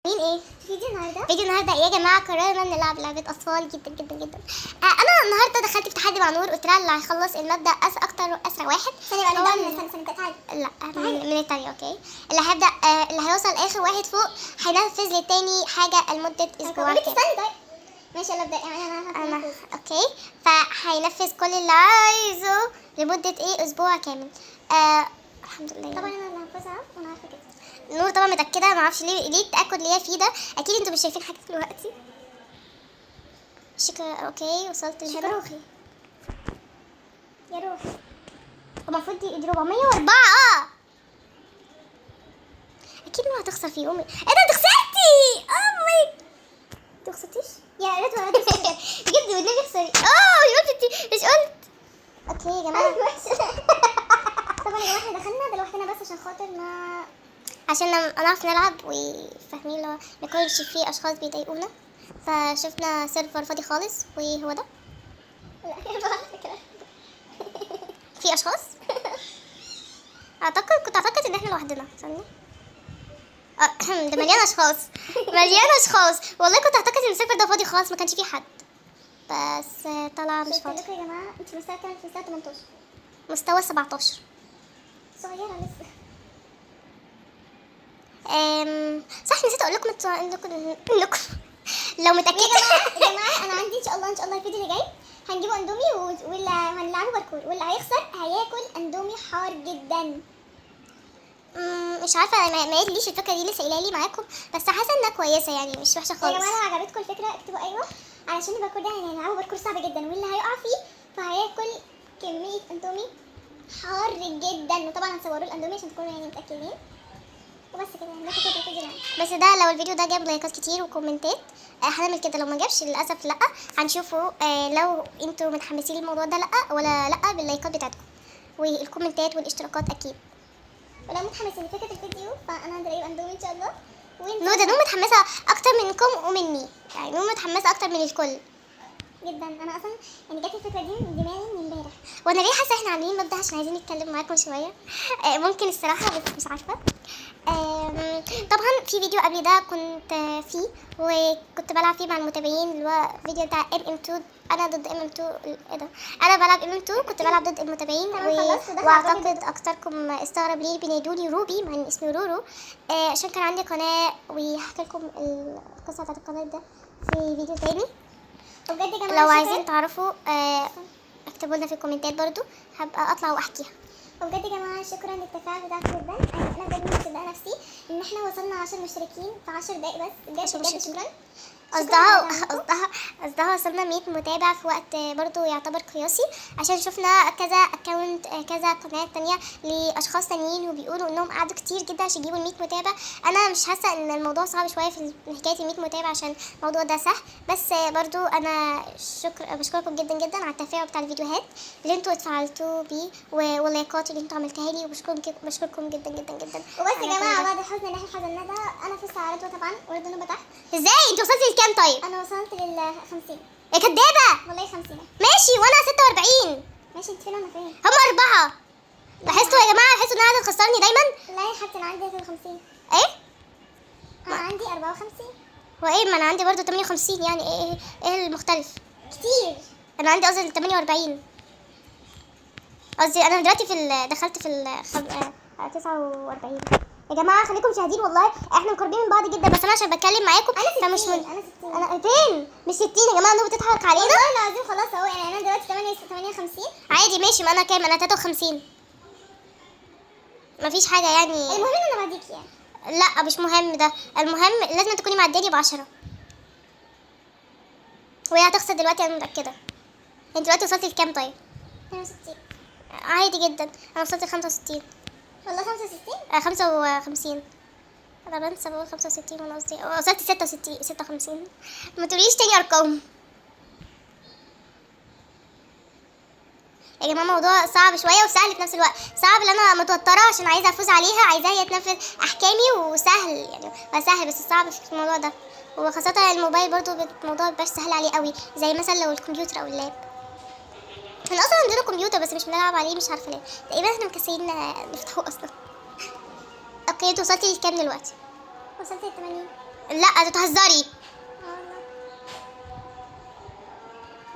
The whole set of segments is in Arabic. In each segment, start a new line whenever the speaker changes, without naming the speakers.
مين ايه؟
فيديو النهارده
ايه يا جماعه؟ قررنا نلعب لعبه اطفال جدا جدا جدا. انا النهارده دخلت في تحدي مع نور، قلت لها اللي هيخلص المبدا اسرع واحد.
ثانية بقى نبدأ تعالي.
لا من التانية. اوكي، اللي هيبدا اللي هيوصل اخر واحد فوق هينفذ للتاني حاجه لمده اسبوع
استني طيب. ماشي يلا ابدأ.
انا اوكي، فهينفذ كل اللي عايزه لمده اسبوع كامل. الحمد لله.
طبعا انا اللي هنفذها وانا عارفة كده.
نور طبعا متأكدة، ما اعرفش ليه التأكد اللي هي فيه ده. اكيد انتوا مش شايفين حاجة دلوقتي. شكرا. اوكي وصلت لهنا.
روحي يا روحي.
المفروض يضرب 404. اكيد ما هتخسر في يومي. ايه ده انت خسرتي؟ ماي انت خسرتيش
يا ريت ما ريت
بجد والنبي اخسري. يا بنتي مش قلت. اوكي يا جماعة.
طبعا يا جماعة احنا دخلنا ده لوحدنا بس عشان خاطر ما
عشان نعرف نلعب وفاهمين لو ما يكونش فيه اشخاص بيضايقونا، فشفنا سيرفر فاضي خالص وهو ده.
لا يا بقى فكرة.
في اشخاص كنت اعتقد ان احنا لوحدنا. استنى ده مليان اشخاص. والله كنت اعتقد ان السيرفر ده فاضي خالص ما كانش فيه حد، بس طلع مش
قلت
فاضي.
لكم يا جماعة انت مستوى كام؟ في مستوى 18
مستوى 17
صغيرة لسه.
صح نسيت اقول لكم انكم لو متاكدين
يا جماعة انا عندي ان شاء الله الفيديو اللي جاي هنجيبوا اندومي واللي هنلعبه باركور واللي هيخسر هياكل اندومي حار جدا.
مش عارفه، ما ليش الفكره دي لسه قايله لي معاكم، بس حاسه انها كويسه يعني مش وحشه
يا
خالص.
جماعه لو عجبتكم الفكره اكتبوا ايوه، علشان الباركور ده يعني هنلعبه باركور صعب جدا واللي هيقع فيه فهياكل كميه اندومي حار جدا، وطبعا هنصوروا الاندومي عشان تكونوا يعني متاكدين. وبس كده هناخد كده الفيديو معانا.
بس ده لو الفيديو ده جاب لايكات كتير وكومنتات هنعمل كده. لو ما جابش للاسف لا، هنشوفه لو انتوا متحمسين للموضوع ده لا ولا لا باللايكات بتاعتكم والكومنتات والاشتراكات اكيد.
ولو متحمسين لفكره الفيديو فانا هدري اندومي ان شاء الله.
نور متحمسه اكتر منكم ومني، يعني نور متحمسه اكتر من الكل
جدا. انا اصلا يعني جات الفكره دي من دماغي من امبارح.
وانا ليه حاسه احنا عاملين مبدا عشان عايزين نتكلم معاكم شويه. ممكن الصراحه بس مش عارفه. طبعا في فيديو قبل ده كنت فيه وكنت بلعب فيه مع المتابعين اللي هو فيديو بتاع MM2. انا ضد MM2. ايه ده؟ انا بلعب MM2 كنت بلعب ضد المتابعين واعتقد اكتركم استغرب ليه بينادوني روبي مع ان اسمي رورو. عشان كان عندي قناه وهحكي لكم القصه بتاعت القناه ده في فيديو تاني.
وبجد يا جماعه
لو عايزين تعرفوا اكتبوا لنا في الكومنتات برضو، هبقى اطلع واحكيها.
وبجد يا جماعه شكرا للتفاعل بتاعكم جدا. انا بجد مش مصدقه نفسي ان احنا وصلنا 10 مشتركين في 10 دقايق بس. بجد شكرا.
قصدها وصلنا 100 متابع في وقت برضو يعتبر قياسي، عشان شفنا كذا اكونت كذا قناه تانية لاشخاص تانيين وبيقولوا انهم قعدوا كتير جدا عشان يجيبوا 100 متابع. انا مش حاسه ان الموضوع صعب شويه في حكايه 100 متابع عشان الموضوع ده سهل، بس برضو انا بشكركم جدا جدا على التفاعل بتاع الفيديوهات اللي انتوا اتفاعلتوا بيه واللايكات اللي انتوا عملتوها لي، وبشكركم جدا جدا جدا.
وبس يا جماعه بعد الحزن اللي احنا حزناه ده انا في السعادة طبعا ورد نوبه تحت.
ازاي انت وصلتي لكام طيب؟
انا وصلت لل 50.
يا كدابه.
والله 50
ماشي وانا 46.
ماشي انت فين وانا فين؟
هم 4. لاحظتوا يا جماعه؟ لاحظتوا انها قاعده تخسرني دايما.
لا يا حبيبتي انا عندي 50.
ايه؟
انا عندي 54.
وايه ما انا عندي برضو 58، يعني ايه المختلف؟
كتير.
انا عندي قصدي 48. قصدي انا دلوقتي دخلت في 49. يا جماعه خليكم شاهدين، والله احنا مقربين من بعض جدا، بس انا عشان بتكلم معاكم
انا 60.
انا فين؟ مش 60 يا جماعه، انتوا بتضحك علينا
والله العظيم. خلاص اهو يعني انا دلوقتي 58.
عادي ماشي. ما انا كام؟ انا 53. مفيش حاجه يعني.
المهم ان انا بعديكي يعني.
لا مش مهم ده، المهم لازم تكوني معداني ب10 وهي هتخسر دلوقتي انا متاكده. انت دلوقتي وصلتي لكام طيب؟
62.
عادي جدا. انا وصلت ل 65.
والله 65.
55. انا بنسى بقول 65 وانا قصدي وصلت 56. ما تقوليش تاني ارقام يا جماعه. موضوع صعب شويه وسهل في نفس الوقت. صعب لان انا متوتره عشان عايزه افوز عليها، عايزاها هي تنفذ احكامي، وسهل يعني سهل بس صعب في الموضوع ده. وخاصه الموبايل برضو الموضوع مبقاش سهل عليه قوي زي مثلا لو الكمبيوتر او اللاب. احنا اصلا عندنا كمبيوتر بس مش بنلعب عليه، مش عارفه ليه. تقريبا احنا مكسلين نفتحه اصلا. اوكي انت وصلتي لكام دلوقتي؟
وصلت ل 80.
لا تهزري.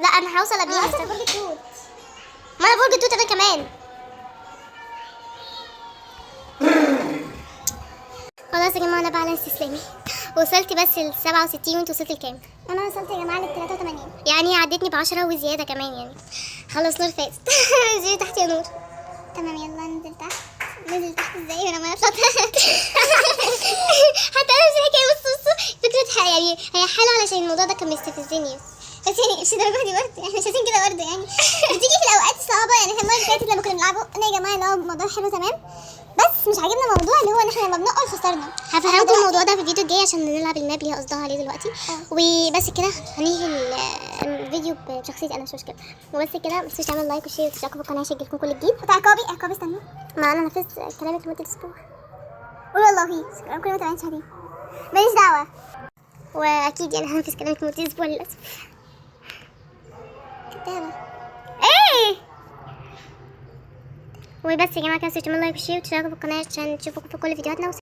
لا انا هوصل
انا
قبليها.
اصلا برج التوت.
ما انا برج التوت انا كمان. خلاص يا جماعه انا بعلن استسلامي. وصلت بس ل 67 وانت وصلت لكام؟
انا وصلت يا جماعه ل 83.
يعني عدتني ب10 وزياده كمان يعني. خلاص نور فاز. انزلي تحت يا نور.
تمام يلا ننزل تحت. ننزل تحت ازاي وانا ما طلعت؟
حتى انا مش حكايه. بصوا فكره يعني هي حلوه علشان الموضوع ده كان بيستفزني.
بس يعني مش الدرجه دي برضه، احنا مش عايزين كده برضه يعني. بتيجي في الاوقات الصعبه يعني. احنا المره اللي فاتت لما كنا بنلعبه قلنا يا جماعه اللي هو الموضوع حلو تمام، بس مش عاجبنا الموضوع اللي هو ان احنا لما بنقع خسرنا.
هفهمكم الموضوع ده في الفيديو الجاي عشان نلعب الماب اللي هي قصدها عليه دلوقتي. وبس كده هننهي الفيديو بشخصيتي انا مش مشكله. وبس كده ما تنسوش تعملوا لايك وشير وتشتركوا في القناه عشان يجيلكم كل جديد.
عقابي استنى.
ما انا نفذت كلامك لمده اسبوع.
قول والله كل ما تابعين شهرين ماليش دعوه.
واكيد يعني هنفذ كلامك لمده اسبوع للاسف.
كتابه.
ايه وبس يا جماعه كده تعملوا لايك وشير وتشتركوا في القناه عشان تشوفوا في كل فيديوهاتنا.